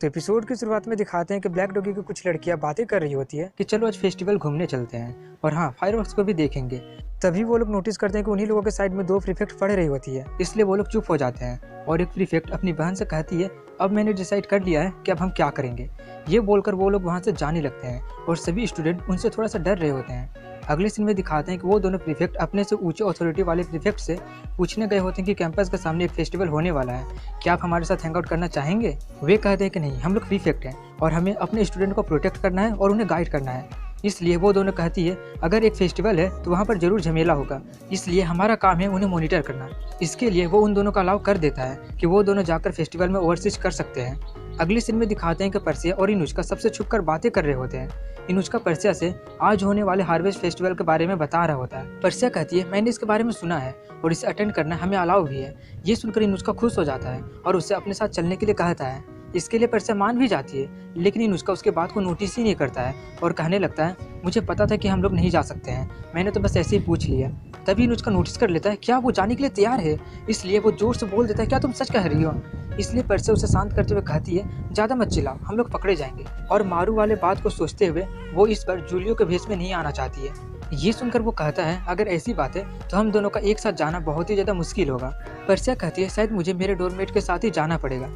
तो एपिसोड की शुरुआत में दिखाते हैं कि ब्लैक डॉगी की कुछ लड़कियां बातें कर रही होती है कि चलो आज फेस्टिवल घूमने चलते हैं और हाँ फायरवर्क्स को भी देखेंगे। तभी वो लोग नोटिस करते हैं कि उन्हीं लोगों के साइड में दो प्रीफेक्ट पढ़ रही होती है, इसलिए वो लोग चुप हो जाते हैं और एक प्रीफेक्ट अपनी बहन से कहती है अब मैंने डिसाइड कर लिया है कि अब हम क्या करेंगे। ये बोलकर वो लोग वहाँ से जाने लगते हैं और सभी स्टूडेंट उनसे थोड़ा सा डर रहे होते हैं। अगले सीन में दिखाते हैं कि वो दोनों प्रीफेक्ट अपने से ऊंचे अथॉरिटी वाले प्रीफेक्ट से पूछने गए होते हैं कि कैंपस के सामने एक फेस्टिवल होने वाला है, क्या आप हमारे साथ हैंगआउट करना चाहेंगे। वे कहते हैं कि नहीं, हम लोग प्रीफेक्ट हैं और हमें अपने स्टूडेंट को प्रोटेक्ट करना है और उन्हें गाइड करना है। इसलिए वो दोनों कहती है अगर एक फेस्टिवल है तो वहाँ पर जरूर झमेला होगा, इसलिए हमारा काम है उन्हें मॉनिटर करना। इसके लिए वो उन दोनों का अलाउ कर देता है कि वो दोनों जाकर फेस्टिवल में ओवरसीज कर सकते हैं। अगले सीन में दिखाते हैं कि पर्सिया और इनुष्का सबसे छुपकर बातें कर रहे होते हैं। इनुष्का पर्सिया से आज होने वाले हार्वेस्ट फेस्टिवल के बारे में बता रहा होता है। पर्सिया कहती है मैंने इसके बारे में सुना है और इसे अटेंड करना हमें अलाउ भी है। ये सुनकर इनुष्का खुश हो जाता है और उसे अपने साथ चलने के लिए कहता है। इसके लिए पर्सिया मान भी जाती है, लेकिन इनुष्का उसके बात को नोटिस ही नहीं करता है और कहने लगता है मुझे पता था कि हम लोग नहीं जा सकते हैं, मैंने तो बस ऐसे ही पूछ लिया। तभी इनुष्का नोटिस कर लेता है क्या वो जाने के लिए तैयार है, इसलिए वो जोर से बोल देता है क्या तुम सच कह रही हो। इसलिए पर्सिया उसे शांत करते हुए कहती है ज़्यादा मत चिल्लाओ, हम लोग पकड़े जाएंगे। और मारू वाले बात को सोचते हुए वो इस बार जूलियो के भेष में नहीं आना चाहती है। ये सुनकर वो कहता है अगर ऐसी बात है तो हम दोनों का एक साथ जाना बहुत ही ज़्यादा मुश्किल होगा। पर्सिया कहती है शायद मुझे मेरे डोरमेट के साथ ही जाना पड़ेगा।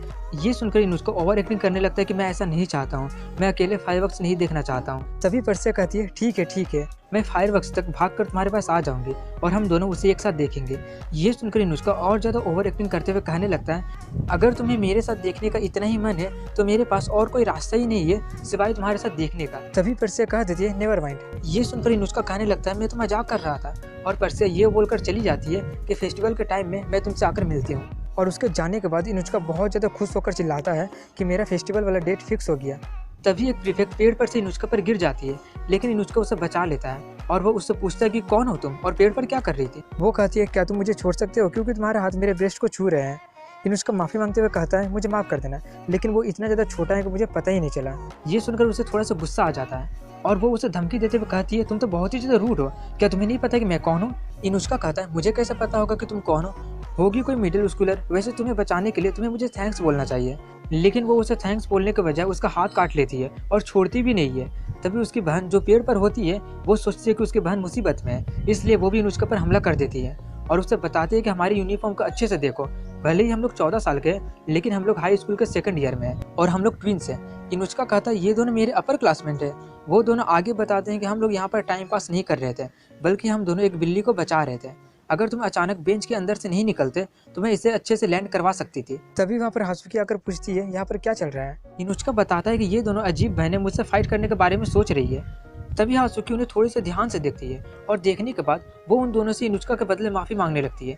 ये सुनकर इनुष्का ओवर एक्टिंग करने लगता है कि मैं ऐसा नहीं चाहता हूँ, मैं अकेले फायरवर्क्स नहीं देखना चाहता हूँ। तभी पर्सिया कहती है ठीक है, मैं फायरवर्क्स तक भागकर तुम्हारे पास आ जाऊंगी और हम दोनों उसे एक साथ देखेंगे। ये सुनकर इनुष्का और ज़्यादा ओवर एक्टिंग करते हुए कहने लगता है अगर तुम्हें मेरे साथ देखने का इतना ही मन है तो मेरे पास और कोई रास्ता ही नहीं है सिवाय तुम्हारे साथ देखने का। तभी पर्सिया कह देती है नेवर माइंड। ये सुनकर इनुष्का कहने लगता है मैं तो मजाक कर रहा था और पर्सिया ये बोलकर चली जाती है कि फेस्टिवल के टाइम में मैं तुमसे आकर मिलती हूँ। और उसके जाने के बाद इनुष्का बहुत ज़्यादा खुश होकर चिल्लाता है कि मेरा फेस्टिवल वाला डेट फिक्स हो गया। तभी एक प्रीफेक्ट पेड़ पर से इनुष्का पर गिर जाती है, लेकिन इनुष्का उसे बचा लेता है और वो उससे पूछता है कि कौन हो तुम और पेड़ पर क्या कर रही थी। वो कहती है क्या तुम मुझे छोड़ सकते हो क्योंकि तुम्हारे हाथ मेरे ब्रेस्ट को छू रहे हैं। इनुष्का माफ़ी मांगते हुए कहता है मुझे माफ़ कर देना, लेकिन वो इतना ज़्यादा छोटा है कि मुझे पता ही नहीं चला। ये सुनकर उसे थोड़ा सा गुस्सा आ जाता है और वो उसे धमकी देते हुए कहती है तुम तो बहुत ही ज़्यादा रूड हो, क्या तुम्हें नहीं पता कि मैं कौन हूँ। इनुष्का कहता है मुझे कैसे पता होगा कि तुम कौन हो, होगी कोई मिडिल स्कूलर, वैसे तुम्हें बचाने के लिए तुम्हें मुझे थैंक्स बोलना चाहिए। लेकिन वो उसे थैंक्स बोलने के बजाय उसका हाथ काट लेती है और छोड़ती भी नहीं है। तभी उसकी बहन जो पेड़ पर होती है वो सोचती है कि उसकी बहन मुसीबत में है, इसलिए वो भी इनुष्का पर हमला कर देती है और उसे बताती है कि हमारी यूनिफॉर्म को अच्छे से देखो, भले ही हम लोग 14 साल के हैं लेकिन हम लोग हाई स्कूल के सेकंड ईयर में हैं और हम लोग ट्विंस हैं। इनुष्का कहता है ये दोनों मेरे अपर क्लासमेट है। वो दोनों आगे बताते हैं कि हम लोग यहाँ पर टाइम पास नहीं कर रहे थे, बल्कि हम दोनों एक बिल्ली को बचा रहे थे। अगर तुम अचानक बेंच के अंदर से नहीं निकलते तो मैं इसे अच्छे से लैंड करवा सकती थी। तभी वहाँ पर हासुकी आकर पूछती है यहाँ पर क्या चल रहा है। इनुष्का बताता है कि ये दोनों अजीब बहनें मुझसे फाइट करने के बारे में सोच रही है। तभी हासुकी उन्हें थोड़े से ध्यान से देखती है और देखने के बाद वो उन दोनों से इनुष्का के बदले माफ़ी मांगने लगती है।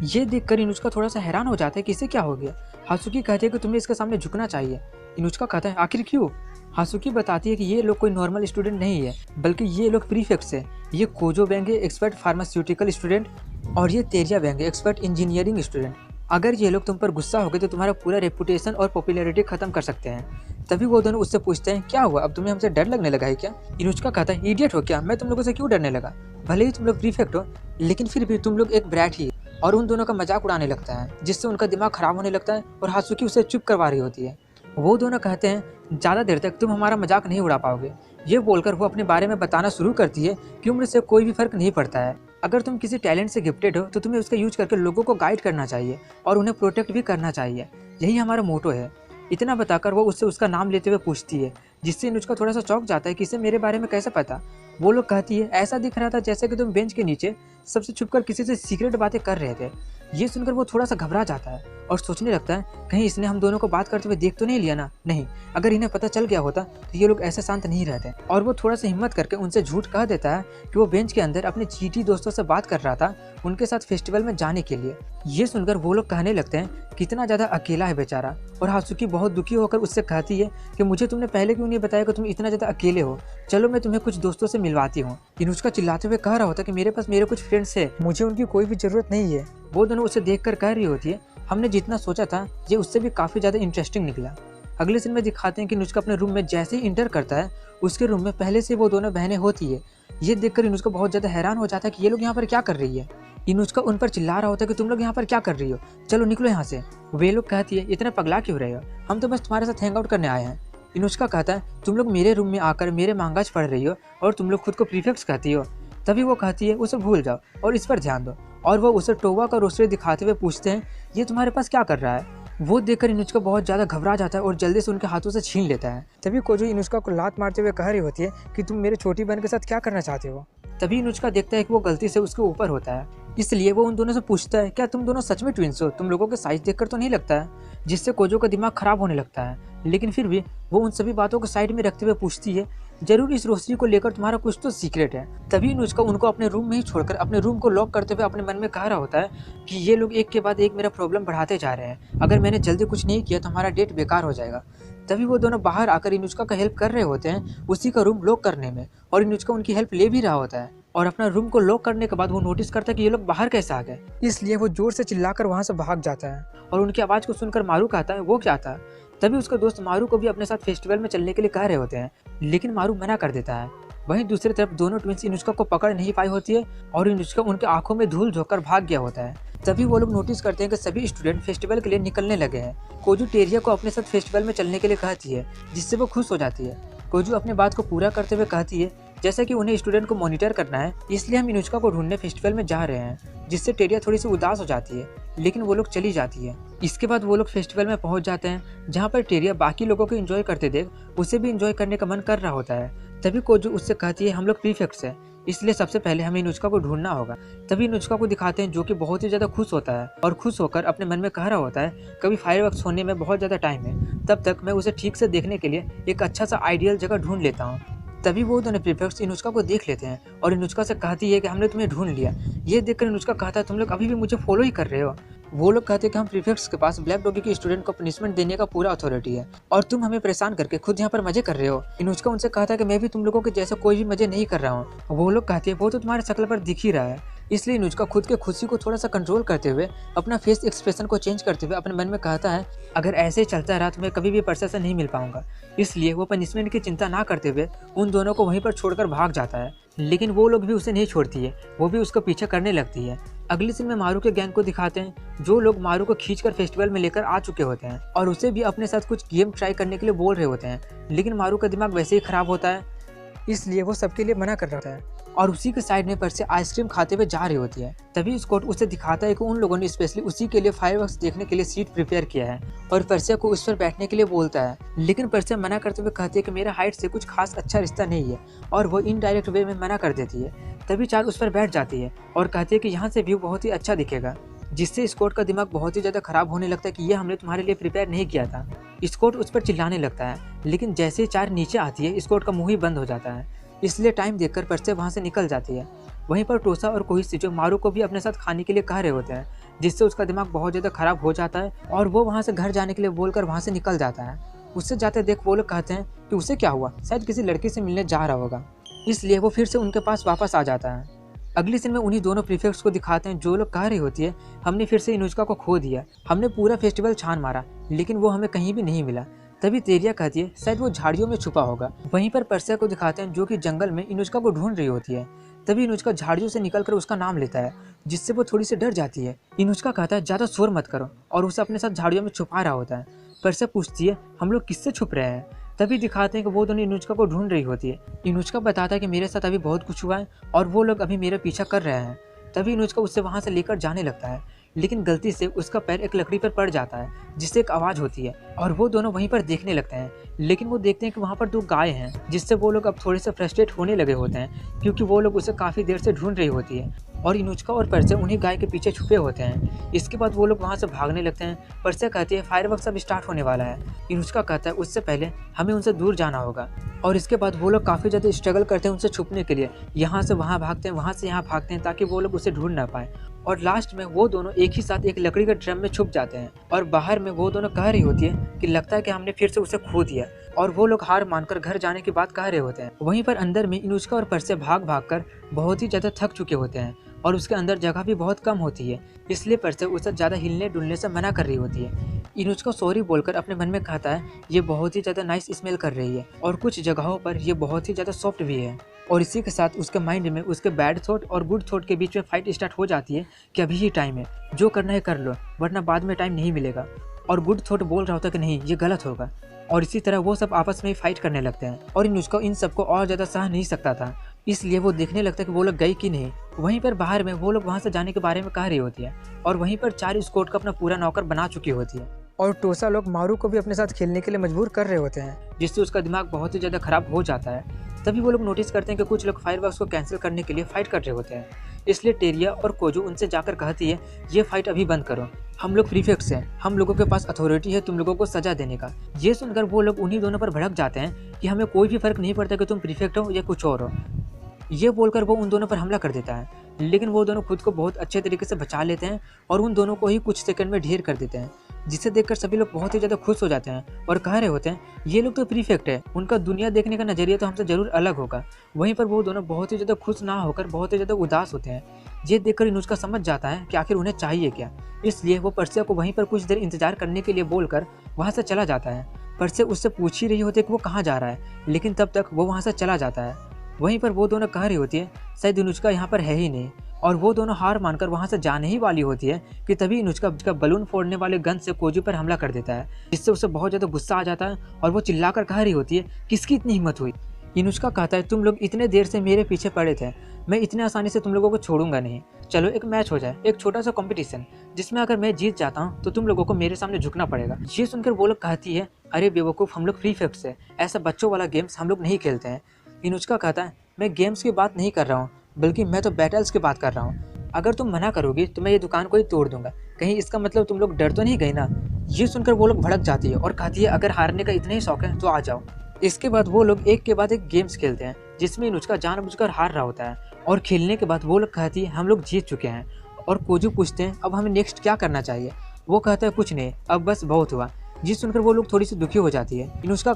ये देखकर इनुष्का थोड़ा सा हैरान हो जाता है कि इसे क्या हो गया। हासुकी कहती है कि तुम्हें इसके सामने झुकना चाहिए। इनुष्का कहता है आखिर क्यों। हासुकी बताती है कि ये लोग कोई नॉर्मल स्टूडेंट नहीं है, बल्कि ये लोग प्रीफेक्ट्स है। ये कोजो बैंग है एक्सपर्ट फार्मास्यूटिकल स्टूडेंट और ये तेरिया बैंग है एक्सपर्ट इंजीनियरिंग स्टूडेंट। अगर ये लोग तुम पर गुस्सा हो गए तो तुम्हारा पूरा रेपुटेशन और पॉपुलैरिटी खत्म कर सकते हैं। तभी वो दोनों उससे पूछते हैं क्या हुआ, अब तुम्हें हमसे डर लगने लगा है क्या। इनुष्का कहता है इडियट हो क्या, मैं तुम लोगों से क्यों डरने लगा, भले ही तुम लोग प्रीफेक्ट हो लेकिन फिर भी तुम लोग एक ब्रैट ही। और उन दोनों का मजाक उड़ाने लगता है जिससे उनका दिमाग खराब होने लगता है और हासुकी उसे चुप करवा रही होती है। वो दोनों कहते हैं ज़्यादा देर तक तुम हमारा मजाक नहीं उड़ा पाओगे। ये बोलकर वो अपने बारे में बताना शुरू करती है कि उम्र से कोई भी फर्क नहीं पड़ता है। अगर तुम किसी टैलेंट से गिफ्टेड हो तो तुम्हें उसका यूज करके लोगों को गाइड करना चाहिए और उन्हें प्रोटेक्ट भी करना चाहिए, यही हमारा मोटो है। इतना बताकर वो उससे उसका नाम लेते हुए पूछती है, जिससे इनुष्का थोड़ा सा चौंक जाता है कि इसे मेरे बारे में कैसे पता। वो लोग कहती है ऐसा दिख रहा था जैसे कि तुम बेंच के नीचे सबसे छुपकर किसी से सीक्रेट बातें कर रहे थे। ये सुनकर वो थोड़ा सा घबरा जाता है और सोचने लगता है कहीं इसने हम दोनों को बात करते हुए देख तो नहीं लिया ना। नहीं, अगर इन्हें पता चल गया होता तो ये लोग ऐसे शांत नहीं रहते। और वो थोड़ा सा हिम्मत करके उनसे झूठ कह देता है कि वो बेंच के अंदर अपने चीटी दोस्तों से बात कर रहा था उनके साथ फेस्टिवल में जाने के लिए। ये सुनकर वो लोग कहने लगते हैं कितना ज़्यादा अकेला है बेचारा। और हासुकी बहुत दुखी होकर उससे कहती है कि मुझे तुमने पहले क्यों नहीं बताया कि तुम इतना ज़्यादा अकेले हो, चलो मैं तुम्हें कुछ दोस्तों से मिलवाती हूँ। इनुष्का चिल्लाते हुए कह रहा होता कि मेरे पास मेरे कुछ फ्रेंड्स है, मुझे उनकी कोई भी ज़रूरत नहीं है। वो दोनों उसे देखकर कह रही होती है हमने जितना सोचा था ये उससे भी काफ़ी ज़्यादा इंटरेस्टिंग निकला। अगले सीन में दिखाते हैं कि इनुष्का अपने रूम में जैसे ही इंटर करता है उसके रूम में पहले से वो दोनों बहनें होती है। ये देखकर इनुष्का बहुत ज़्यादा हैरान हो जाता है कि ये लोग यहाँ पर क्या कर रही है। इनुचका उन पर चिल्ला रहा होता है कि तुम लोग यहाँ पर क्या कर रही हो, चलो निकलो यहाँ से। वे लोग कहती है इतने पगला क्यों रहे हो, हम तो बस तुम्हारे साथ हैंग आउट करने आए हैं। इनुचका कहता है तुम लोग मेरे रूम में आकर मेरे मांगाज पढ़ रही हो और तुम लोग खुद को प्रीफेक्ट्स कहती हो। तभी वो कहती है उसे भूल जाओ और इस पर ध्यान दो, और वो उसे टोवा का रोस्टर दिखाते हुए पूछते हैं ये तुम्हारे पास क्या कर रहा है। वो देखकर इनुचका बहुत ज़्यादा घबरा जाता है और जल्दी से उनके हाथों से छीन लेता है। तभी कोजो इनुचका को लात मारते हुए कह रही होती है कि तुम मेरे छोटी बहन के साथ क्या करना चाहते हो। तभी इनुचका देखता है कि वो गलती से उसके ऊपर होता है, इसलिए वो उन दोनों से पूछता है क्या तुम दोनों सच में ट्विंस हो, तुम लोगों के साइज देखकर तो नहीं लगता है। जिससे कोजो का दिमाग खराब होने लगता है, लेकिन फिर भी वो उन सभी बातों को साइड में रखते हुए पूछती है जरूर इस रोशनी को लेकर तुम्हारा कुछ तो सीक्रेट है। तभी इनुचका उनको अपने रूम में ही छोड़कर अपने रूम को लॉक करते हुए अपने मन में कह रहा होता है कि ये लोग एक के बाद एक मेरा प्रॉब्लम बढ़ाते जा रहे हैं, अगर मैंने जल्दी कुछ नहीं किया तो हमारा डेट बेकार हो जाएगा। तभी वो दोनों बाहर आकर इनुचका का हेल्प कर रहे होते हैं उसी का रूम लॉक करने में, और इनुचका उनकी हेल्प ले भी रहा होता है। और अपना रूम को लॉक करने के बाद वो नोटिस करता है कि ये लोग बाहर कैसे आ गए, इसलिए वो जोर से चिल्लाकर वहाँ से भाग जाता है। और उनकी आवाज़ को सुनकर मारू कहता है वो क्या था। तभी उसका दोस्त मारू को भी अपने साथ फेस्टिवल में चलने के लिए कह रहे होते हैं, लेकिन मारू मना कर देता है। वहीं दूसरी तरफ दोनों ट्विंस इनुचका को पकड़ नहीं पाई होती है और इनुचका उनके आंखों में धूल झोंककर भाग गया होता है। तभी वो लोग नोटिस करते हैं कि सभी स्टूडेंट फेस्टिवल के लिए निकलने लगे हैं। कोजू टेरिया को अपने साथ फेस्टिवल में चलने के लिए कहती है, जिससे वो खुश हो जाती है। कोजू अपनी बात को पूरा करते हुए कहती है जैसे कि उन्हें स्टूडेंट को मॉनिटर करना है, इसलिए हम इनुचका को ढूंढने फेस्टिवल में जा रहे हैं। जिससे टेरिया थोड़ी सी उदास हो जाती है, लेकिन वो लोग चली जाती है। इसके बाद वो लोग फेस्टिवल में पहुंच जाते हैं, जहां पर टेरिया बाकी लोगों को एंजॉय करते देख उसे भी एंजॉय करने का मन कर रहा होता है। तभी कोजू उससे कहती है हम लोग प्रीफेक्ट्स हैं, इसलिए सबसे पहले हमें इनुचका को ढूंढना होगा। तभी इनुचका को दिखाते हैं जो कि बहुत ही ज़्यादा खुश होता है और खुश होकर अपने मन में कह रहा होता है कभी फायरवर्क्स होने में बहुत ज़्यादा टाइम है, तब तक मैं उसे ठीक से देखने के लिए एक अच्छा सा आइडियल जगह ढूंढ लेता हूँ। तभी वो दोनों प्रीफेक्ट्स इनुचका को देख लेते हैं और इनुचका से कहती है कि हमने तुम्हें ढूंढ लिया। ये देखकर इनुचका कहता है तुम लोग अभी भी मुझे फॉलो ही कर रहे हो। वो लोग कहते हैं कि हम प्रीफेक्ट्स के पास ब्लैक डॉगी के स्टूडेंट को पनिशमेंट देने का पूरा अथॉरिटी है और तुम हमें परेशान करके खुद यहाँ पर मजे कर रहे हो। इनुचका उनसे कहता है कि मैं भी तुम लोगों के जैसा कोई भी मजे नहीं कर रहा हूँ। वो लोग कहते हैं वो तो तुम्हारे शक्ल पर दिख ही रहा है। इसलिए इनुचका खुद के खुशी को थोड़ा सा कंट्रोल करते हुए अपना फेस एक्सप्रेशन को चेंज करते हुए अपने मन में कहता है अगर ऐसे ही चलता रहा तो मैं कभी भी परसे से नहीं मिल पाऊंगा। इसलिए वो पनिशमेंट की चिंता ना करते हुए उन दोनों को वहीं पर छोड़कर भाग जाता है, लेकिन वो लोग भी उसे नहीं छोड़ती है, वो भी उसका पीछा करने लगती है। अगली सीन में मारू के गैंग को दिखाते हैं, जो लोग मारू को खींचकर फेस्टिवल में लेकर आ चुके होते हैं और उसे भी अपने साथ कुछ गेम ट्राई करने के लिए बोल रहे होते हैं, लेकिन मारू का दिमाग वैसे ही खराब होता है, इसलिए वो सबके लिए मना कर रहा है। और उसी के साइड में परसे आइसक्रीम खाते हुए जा रही होती है। तभी स्कॉट उसे दिखाता है कि उन लोगों ने स्पेशली उसी के लिए फायरवर्क्स देखने के लिए सीट प्रिपेयर किया है और परसे को उस पर बैठने के लिए बोलता है, लेकिन परसे मना करते हुए कहती है कि मेरा हाइट से कुछ खास अच्छा रिश्ता नहीं है और वो इनडायरेक्ट वे में मना कर देती है। तभी चार उस पर बैठ जाती है और कहती है कि यहाँ से व्यू बहुत ही अच्छा दिखेगा, जिससे स्कॉट का दिमाग बहुत ही ज़्यादा खराब होने लगता है कि ये हमने तुम्हारे लिए प्रिपेयर नहीं किया था। स्कॉट उस पर चिल्लाने लगता है, लेकिन जैसे ही चार नीचे आती है स्कॉट का मुँह ही बंद हो जाता है, इसलिए टाइम देखकर परसे वहाँ से निकल जाती है। वहीं पर टोसा और कोहिशिजो मारू को भी अपने साथ खाने के लिए कह रहे होते हैं, जिससे उसका दिमाग बहुत ज़्यादा खराब हो जाता है और वो वहाँ से घर जाने के लिए बोलकर वहाँ से निकल जाता है। उससे जाते देख वो लोग कहते हैं कि उसे क्या हुआ, शायद किसी लड़की से मिलने जा रहा होगा, इसलिए वो फिर से उनके पास वापस आ जाता है। अगली सीन में उन्हीं दोनों प्रीफेक्ट्स को दिखाते हैं, जो लोग कह रही होती है हमने फिर से इनुचका को खो दिया, हमने पूरा फेस्टिवल छान मारा लेकिन वो हमें कहीं भी नहीं मिला। तभी तेरिया कहती है शायद वो झाड़ियों में छुपा होगा। वहीं पर परसे को दिखाते हैं, जो कि जंगल में इनुचका को ढूंढ रही होती है। तभी इनुचका झाड़ियों से निकलकर उसका नाम लेता है, जिससे वो थोड़ी सी डर जाती है। इनुचका कहता है ज़्यादा शोर मत करो और उसे अपने साथ झाड़ियों में छुपा रहा होता है। परसे पूछती है हम लोग किससे छुप रहे हैं। तभी दिखाते हैं कि वो दोनों इनुचका को ढूंढ रही होती है। इनुचका बताता है कि मेरे साथ अभी बहुत कुछ हुआ है और वो लोग अभी मेरा पीछा कर रहे हैं। तभी इनुचका उससे वहाँ से लेकर जाने लगता है, लेकिन गलती से उसका पैर एक लकड़ी पर पड़ जाता है, जिससे एक आवाज़ होती है और वो दोनों वहीं पर देखने लगते हैं। लेकिन वो देखते हैं कि वहाँ पर दो गाय हैं, जिससे वो लोग अब थोड़े से फ्रस्ट्रेट होने लगे होते हैं, क्योंकि वो लोग उसे काफ़ी देर से ढूंढ रही होती है और इनुचका और परसे उन्हीं गाय के पीछे छुपे होते हैं। इसके बाद वो लोग वहाँ से भागने लगते हैं। परसे कहती है फायरवर्क्स अब स्टार्ट होने वाला है। इनुचका कहता है उससे पहले हमें उनसे दूर जाना होगा और इसके बाद वो लोग काफ़ी ज़्यादा स्ट्रगल करते हैं उनसे छुपने के लिए, यहाँ से वहाँ भागते हैं, वहाँ से यहाँ भागते हैं, ताकि वो लोग उसे ढूंढ ना पाए। और लास्ट में वो दोनों एक ही साथ एक लकड़ी के ड्रम में छुप जाते हैं और बाहर में वो दोनों कह रही होती है कि लगता है कि हमने फिर से उसे खो दिया, और वो लोग हार मानकर घर जाने की बात कह रहे होते हैं। वहीं पर अंदर में इनुचका और परसे भाग भाग कर बहुत ही ज़्यादा थक चुके होते हैं और उसके अंदर जगह भी बहुत कम होती है, इसलिए परसे उसे ज़्यादा हिलने डुलने से मना कर रही होती है। इनुचका सॉरी बोलकर अपने मन में कहता है ये बहुत ही ज़्यादा नाइस स्मेल कर रही है और कुछ जगहों पर ये बहुत ही ज़्यादा सॉफ्ट भी है। और इसी के साथ उसके माइंड में उसके बैड थॉट और गुड थॉट के बीच में फाइट स्टार्ट हो जाती है कि अभी ही टाइम है, जो करना है कर लो वरना बाद में टाइम नहीं मिलेगा। और गुड थॉट बोल रहा होता है कि नहीं ये गलत होगा। और इसी तरह वो सब आपस में ही फाइट करने लगते हैं और अनुष्का इन सबको और ज़्यादा सह नहीं सकता था, इसलिए वो देखने लगता है कि वो लोग गए कि नहीं। वहीं पर बाहर में वो लोग वहाँ से जाने के बारे में कह रही होती है और वहीं पर चार स्क्वाड का अपना पूरा नौकर बना चुकी होती है और टोसा लोग मारू को भी अपने साथ खेलने के लिए मजबूर कर रहे होते हैं, जिससे उसका दिमाग बहुत ही ज़्यादा खराब हो जाता है। तभी वो लोग नोटिस करते हैं कि कुछ लोग फायरवर्क्स को कैंसिल करने के लिए फाइट कर रहे होते हैं, इसलिए टेरिया और कोजू उनसे जाकर कहती है ये फाइट अभी बंद करो, हम लोग प्रीफेक्ट्स हैं, हम लोगों के पास अथॉरिटी है तुम लोगों को सजा देने का। ये सुनकर वो लोग उन्हीं दोनों पर भड़क जाते हैं कि हमें कोई भी फर्क नहीं पड़ता कि तुम प्रीफेक्ट हो या कुछ और हो। ये बोलकर वो उन दोनों पर हमला कर देता है, लेकिन वो दोनों खुद को बहुत अच्छे तरीके से बचा लेते हैं और उन दोनों को ही कुछ सेकंड में ढेर कर देते हैं, जिसे देखकर सभी लोग बहुत ही ज़्यादा खुश हो जाते हैं और कह रहे होते हैं ये लोग तो प्रीफेक्ट है, उनका दुनिया देखने का नज़रिया तो हमसे ज़रूर अलग होगा। वहीं पर वो दोनों बहुत ही ज़्यादा खुश ना होकर बहुत ही ज़्यादा उदास होते हैं। ये देखकर अनुष्का समझ जाता है कि आखिर उन्हें चाहिए क्या, इसलिए वो पर्सिया को वहीं पर कुछ देर इंतजार करने के लिए बोलकर वहाँ से चला जाता है। पर्सिया उससे पूछ ही रही होती है कि वो कहाँ जा रहा है, लेकिन तब तक वो वहाँ से चला जाता है। वहीं पर वो दोनों कह रही होती है शायद अनुष्का यहाँ पर है ही नहीं, और वो दोनों हार मानकर वहाँ से जाने ही वाली होती है कि तभी अनुष्का बलून फोड़ने वाले गन से कोजू पर हमला कर देता है, जिससे उसे बहुत ज़्यादा गुस्सा आ जाता है और वो चिल्लाकर कह रही होती है किसकी इतनी हिम्मत हुई। अनुष्का कहता है तुम लोग इतने देर से मेरे पीछे पड़े थे, मैं इतने आसानी से तुम लोगों को छोड़ूंगा नहीं, चलो एक मैच हो जाए, एक छोटा सा कंपटीशन जिसमें अगर मैं जीत जाता हूँ तो तुम लोगों को मेरे सामने झुकना पड़ेगा। ये सुनकर वो लोग कहती है अरे बेवकूफ़, हम लोग प्रीफेक्ट्स है, ऐसा बच्चों वाला गेम्स हम लोग नहीं खेलते हैं। अनुष्का कहता है मैं गेम्स की बात नहीं कर रहा हूँ, बल्कि मैं तो बैटल्स की बात कर रहा हूँ, अगर तुम मना करोगी तो मैं ये दुकान को ही तोड़ दूंगा, कहीं इसका मतलब तुम लोग डर तो नहीं गई ना। ये सुनकर वो लोग भड़क जाती है और कहती है अगर हारने का इतना ही शौक है तो आ जाओ। इसके बाद वो लोग एक के बाद एक गेम्स खेलते हैं जिसमें अनुष्का जानबूझकर हार रहा होता है, और खेलने के बाद वो लोग कहती है हम लोग जीत चुके हैं। और कोजू पूछते हैं अब हमें नेक्स्ट क्या करना चाहिए, वो कहता है कुछ नहीं, अब बस बहुत हुआ। जिस सुनकर वो लोग थोड़ी सी दुखी हो जाती है। अनुष्का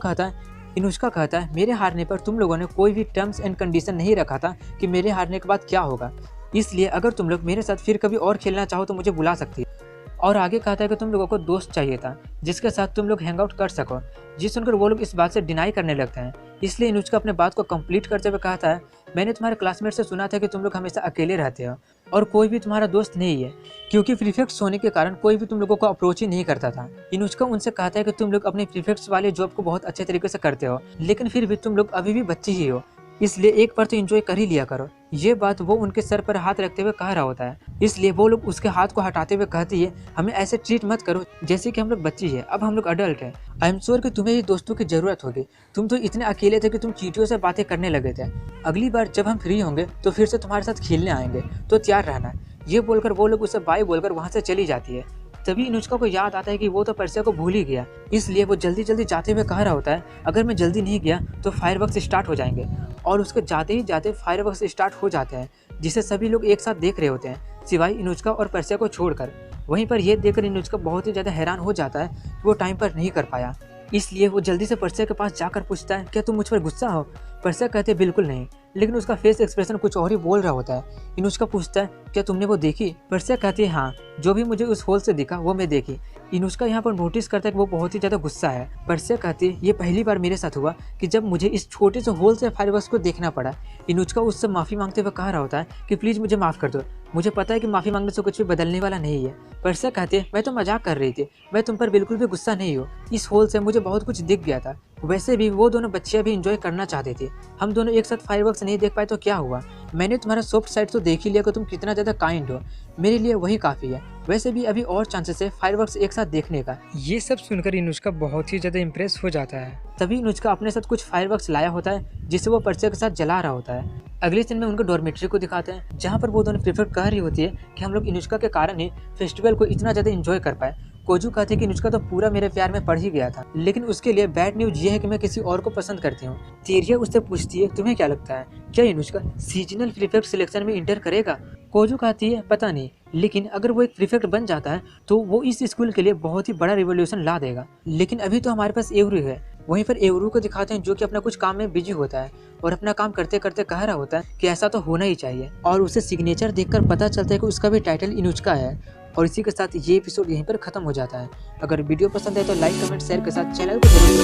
कहता है मेरे हारने पर तुम लोगों ने कोई भी टर्म्स एंड कंडीशन नहीं रखा था कि मेरे हारने के बाद क्या होगा, इसलिए अगर तुम लोग मेरे साथ फिर कभी और खेलना चाहो तो मुझे बुला सकती है। और आगे कहता है कि तुम लोगों को दोस्त चाहिए था जिसके साथ तुम लोग हैंग आउट कर सको। जिस सुनकर वो लोग इस बात से डिनाई करने लगते हैं, इसलिए अनुष्का अपने बात को कंप्लीट करते हुए कहता है मैंने तुम्हारे क्लासमेट से सुना था कि तुम लोग हमेशा अकेले रहते हो और कोई भी तुम्हारा दोस्त नहीं है, क्योंकि प्रीफेक्ट्स होने के कारण कोई भी तुम लोगों को अप्रोच ही नहीं करता था। अनुष्का उनसे कहता है कि तुम लोग अपने प्रीफेक्ट्स वाले जॉब को बहुत अच्छे तरीके से करते हो, लेकिन फिर भी तुम लोग अभी भी बच्चे ही हो, इसलिए एक बार तो एंजॉय कर ही लिया करो। ये बात वो उनके सर पर हाथ रखते हुए कह रहा होता है, इसलिए वो लोग उसके हाथ को हटाते हुए कहती है हमें ऐसे ट्रीट मत करो जैसे कि हम लोग बच्ची है, अब हम लोग अडल्ट है। आई एम श्योर कि तुम्हें ही दोस्तों की जरूरत होगी, तुम तो इतने अकेले थे कि तुम चींटियों से बातें करने लगे थे, अगली बार जब हम फ्री होंगे तो फिर से तुम्हारे साथ खेलने आएंगे, तो तैयार रहना। ये बोलकर वो लोग उसे बाय बोलकर वहाँ से चली जाती है। तभी अनुष्का को याद आता है कि वो तो पर्सिया को भूल ही गया, इसलिए वो जल्दी जल्दी जाते हुए कह रहा होता है अगर मैं जल्दी नहीं गया तो फायरवर्क्स स्टार्ट हो जाएंगे। और उसके जाते ही जाते फायरवर्क्स स्टार्ट हो जाते हैं, जिसे सभी लोग एक साथ देख रहे होते हैं सिवाय अनुष्का और पर्सिया को छोड़कर। वहीं पर यह देखकर अनुष्का बहुत ही ज़्यादा हैरान हो जाता है कि वो टाइम पर नहीं कर पाया, इसलिए वो जल्दी से पर्सिया के पास जाकर पूछता है क्या तुम मुझ पर गुस्सा हो। पर्सिया कहते बिल्कुल नहीं, लेकिन उसका फेस एक्सप्रेशन कुछ और ही बोल रहा होता है। अनुष्का पूछता है क्या तुमने वो देखी। पर्सिया कहती है हाँ, जो भी मुझे उस होल से दिखा वो मैं देखी। अनुष्का यहाँ पर नोटिस करता है कि वो बहुत ही ज़्यादा गुस्सा है। पर्सिया कहती है ये पहली बार मेरे साथ हुआ कि जब मुझे इस छोटे से होल से फायरवर्क्स को देखना पड़ा। अनुष्का उससे माफ़ी मांगते हुए कह रहा होता है कि प्लीज़ मुझे माफ़ कर दो, मुझे पता है कि माफ़ी मांगने से कुछ भी बदलने वाला नहीं है। पर्सिया कहती है मैं तो मजाक कर रही थी, मैं तुम पर बिल्कुल भी गुस्सा नहीं हूँ, इस होल से मुझे बहुत कुछ दिख गया था, वैसे भी वो दोनों बच्चियाँ भी इंजॉय करना चाहती थी, हम दोनों एक साथ फायरवर्क्स नहीं देख पाए तो क्या हुआ, मैंने तुम्हारा सॉफ्ट साइड तो देख ही लिया कि तुम कितना ज़्यादा काइंड हो, मेरे लिए वही काफ़ी है, वैसे भी अभी और चांसेस है फायरवर्क्स एक साथ देखने का। ये सब सुनकर अनुष्का बहुत ही ज़्यादा इम्प्रेस हो जाता है। तभी अनुष्का अपने साथ कुछ फायरवर्क्स लाया होता है जिसे वो पर्सिया के साथ जला रहा होता है। अगले दिन में उनको डॉर्मेट्री को दिखाते हैं, जहाँ पर वो दोनों प्रीफेक्ट कह रही होती है कि हम लोग अनुष्का के कारण ही फेस्टिवल को इतना ज़्यादा इंजॉय कर पाए। कोजू कहती है कि अनुष्का तो पूरा मेरे प्यार में पड़ ही गया था, लेकिन उसके लिए बैड न्यूज ये है कि मैं किसी और को पसंद करती हूँ। तेरिया उससे पूछती है तुम्हें क्या लगता है क्या अनुष्का सीजनल प्रीफेक्ट सिलेक्शन में इंटर करेगा। कोजू कहती है पता नहीं, लेकिन अगर वो एक प्रीफेक्ट बन जाता है तो वो इस स्कूल के लिए बहुत ही बड़ा रिवोल्यूशन ला देगा, लेकिन अभी तो हमारे पास एवरू है। वहीं पर एवरू को दिखाते हैं जो कि अपना कुछ काम में बिजी होता है और अपना काम करते करते कह रहा होता है कि ऐसा तो होना ही चाहिए, और उसे सिग्नेचर देखकर पता चलता है कि उसका भी टाइटल अनुष्का है। और इसी के साथ ये एपिसोड यहीं पर खत्म हो जाता है। अगर वीडियो पसंद है तो लाइक कमेंट शेयर के साथ चैनल को जरूर